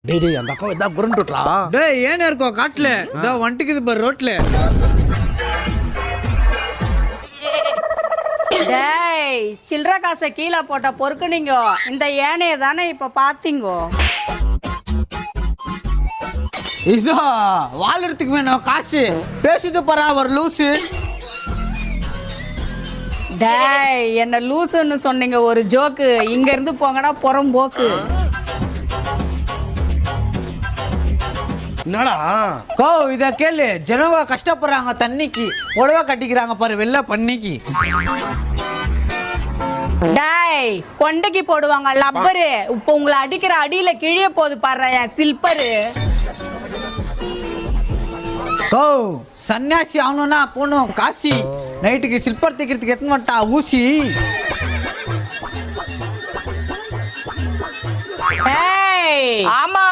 டேய் அந்த அக்கா எதா புரண்டுட்றா. டேய் ஏன் இருக்கோ காட்டுல இதோ வண்டிக்குது பாரு ரோட்ல. டேய் சில்லற காசை கீழே போட்ட பொறுக்குனீங்க. இந்த ஏனைய தானே இப்ப பாத்தீங்கோ. இதோ வாழ்றதுக்கு வேணும் காசு. பேசுது பாரா ஒரு லூசு. டேய் என்ன லூசுன்னு சொன்னீங்க ஒரு ஜோக்கு. இங்க இருந்து போங்கடா புறம்போக்கு. என்னடா கோ இத கேளு. ஜனவ கஷ்டப்படுறாங்க தண்ணிக்கு. உடவ கட்டிக்கிறாங்க பாரு வெள்ள பண்ணிக்கு. டேய் கொண்டைக்கு போடுவாங்க லப்பரு. இப்ப உங்களை அடிக்கிற அடியில கிழிய போது பாரு என் சில்பரு. கோ சன்னியாசி ஆகணும்னா போகணும் காசி. நைட்டுக்கு சில்பர் தைக்கிறதுக்கு எத்தனை மாட்டா ஊசி. டேய் ஆமா